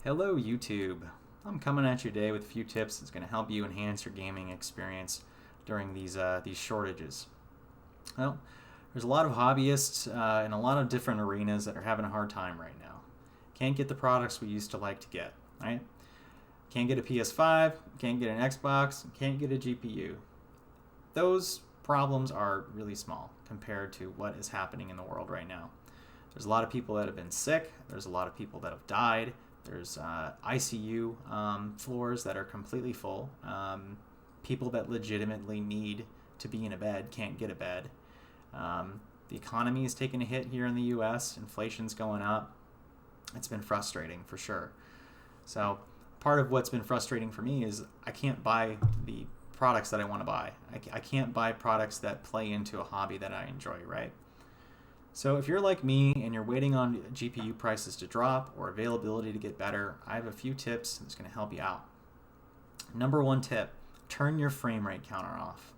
Hello YouTube. I'm coming at you today with a few tips that's going to help you enhance your gaming experience during these shortages. Well, there's a lot of hobbyists in a lot of different arenas that are having a hard time right now. Can't get the products we used to like to get, right? Can't get a PS5, can't get an Xbox, can't get a GPU. Those problems are really small compared to what is happening in the world right now. There's a lot of people that have been sick. There's a lot of people that have died. There's ICU floors that are completely full. People that legitimately need to be in a bed can't get a bed. The economy is taking a hit here in the U.S. Inflation's going up. It's been frustrating for sure. So part of what's been frustrating for me is I can't buy the products that I want to buy. I can't buy products that play into a hobby that I enjoy, right? So if you're like me and you're waiting on GPU prices to drop or availability to get better, I have a few tips that's going to help you out. Number one tip, turn your frame rate counter off.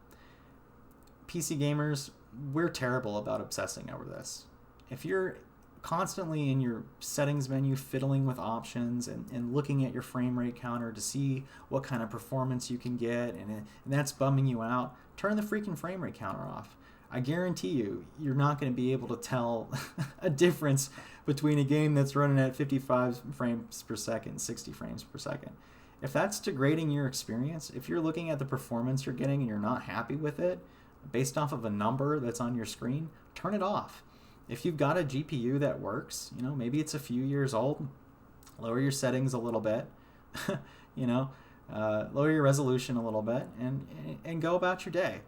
PC gamers, we're terrible about obsessing over this. If you're constantly in your settings menu fiddling with options and looking at your frame rate counter to see what kind of performance you can get and that's bumming you out, turn the freaking frame rate counter off. I guarantee you're not going to be able to tell a difference between a game that's running at 55 frames per second, 60 frames per second. If that's degrading your experience, if you're looking at the performance you're getting and you're not happy with it, based off of a number that's on your screen, turn it off. If you've got a GPU that works, maybe it's a few years old, lower your settings a little bit, lower your resolution a little bit, and go about your day.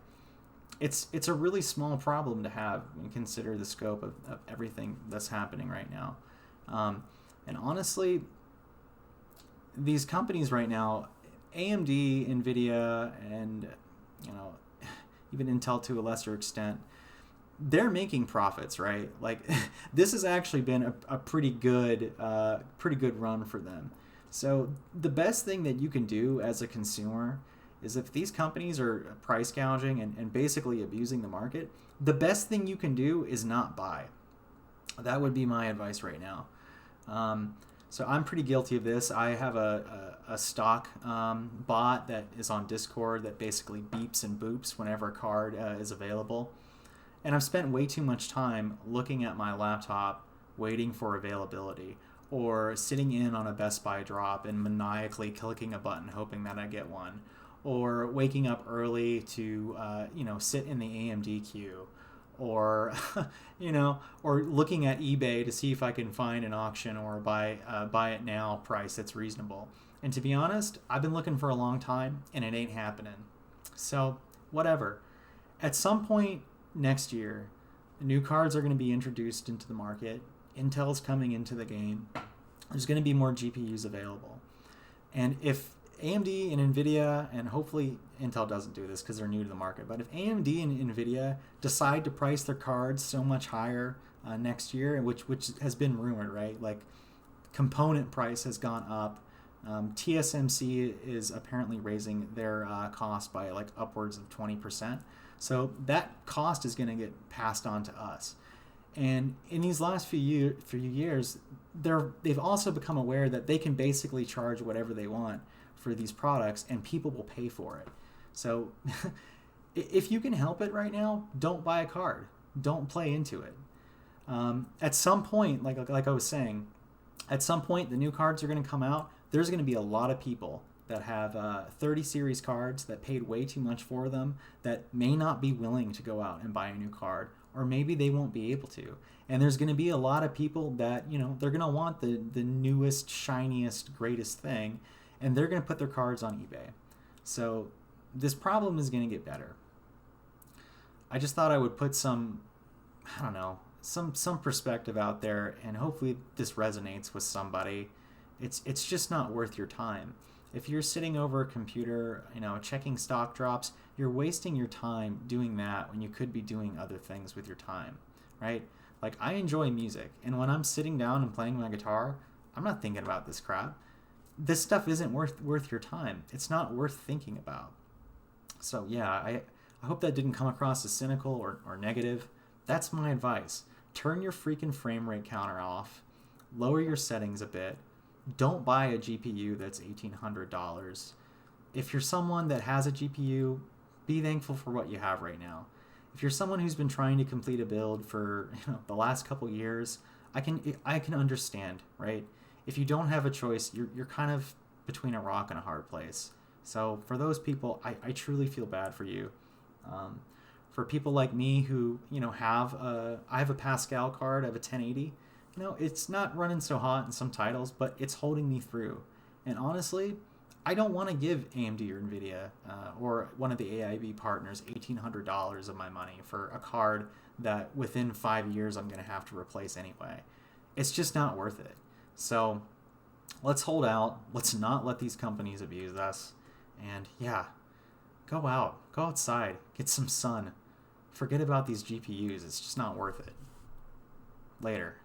It's a really small problem to have when you consider the scope of everything that's happening right now. And honestly, these companies right now, AMD, NVIDIA, and even Intel to a lesser extent, they're making profits, right? Like this has actually been a pretty good run for them. So the best thing that you can do as a consumer is if these companies are price gouging and basically abusing the market, the best thing you can do is not buy. That would be my advice right now. So I'm pretty guilty of this. I have a stock bot that is on Discord that basically beeps and boops whenever a card is available. And I've spent way too much time looking at my laptop waiting for availability or sitting in on a Best Buy drop and maniacally clicking a button hoping that I get one, or waking up early to sit in the AMD queue, or or looking at eBay to see if I can find an auction or buy it now price that's reasonable. And to be honest, I've been looking for a long time and it ain't happening. So whatever. At some point next year, new cards are going to be introduced into the market. Intel's coming into the game. There's going to be more GPUs available. And if AMD and NVIDIA, and hopefully Intel doesn't do this because they're new to the market, but if AMD and NVIDIA decide to price their cards so much higher next year, which has been rumored, right? Like component price has gone up. TSMC is apparently raising their cost by like upwards of 20%. So that cost is going to get passed on to us. And in these last few years, they've also become aware that they can basically charge whatever they want for these products and people will pay for it. So if you can help it right now, don't buy a card. Don't play into it. At some point, like I was saying, at some point the new cards are going to come out. There's going to be a lot of people that have 30 series cards that paid way too much for them that may not be willing to go out and buy a new card, or maybe they won't be able to. And there's going to be a lot of people that, they're going to want the newest, shiniest, greatest thing, and they're going to put their cards on eBay. So this problem is going to get better. I just thought I would put some perspective out there, and hopefully this resonates with somebody. It's just not worth your time. If you're sitting over a computer, checking stock drops, you're wasting your time doing that when you could be doing other things with your time, right? Like I enjoy music, and when I'm sitting down and playing my guitar, I'm not thinking about this crap. This stuff isn't worth your time. It's not worth thinking about. So yeah, I hope that didn't come across as cynical or negative. That's my advice. Turn your freaking frame rate counter off. Lower your settings a bit. don't buy a GPU that's $1,800. If you're someone that has a GPU, be thankful for what you have right now. If you're someone who's been trying to complete a build for the last couple years, I can understand, right? If you don't have a choice, you're kind of between a rock and a hard place. So for those people, I truly feel bad for you. For people like me who I have a Pascal card, I have a 1080. It's not running so hot in some titles, but it's holding me through. And honestly, I don't want to give AMD or NVIDIA or one of the AIB partners $1,800 of my money for a card that within 5 years I'm going to have to replace anyway. It's just not worth it. So let's hold out. Let's not let these companies abuse us. And yeah, go out. Go outside. Get some sun. Forget about these GPUs. It's just not worth it. Later.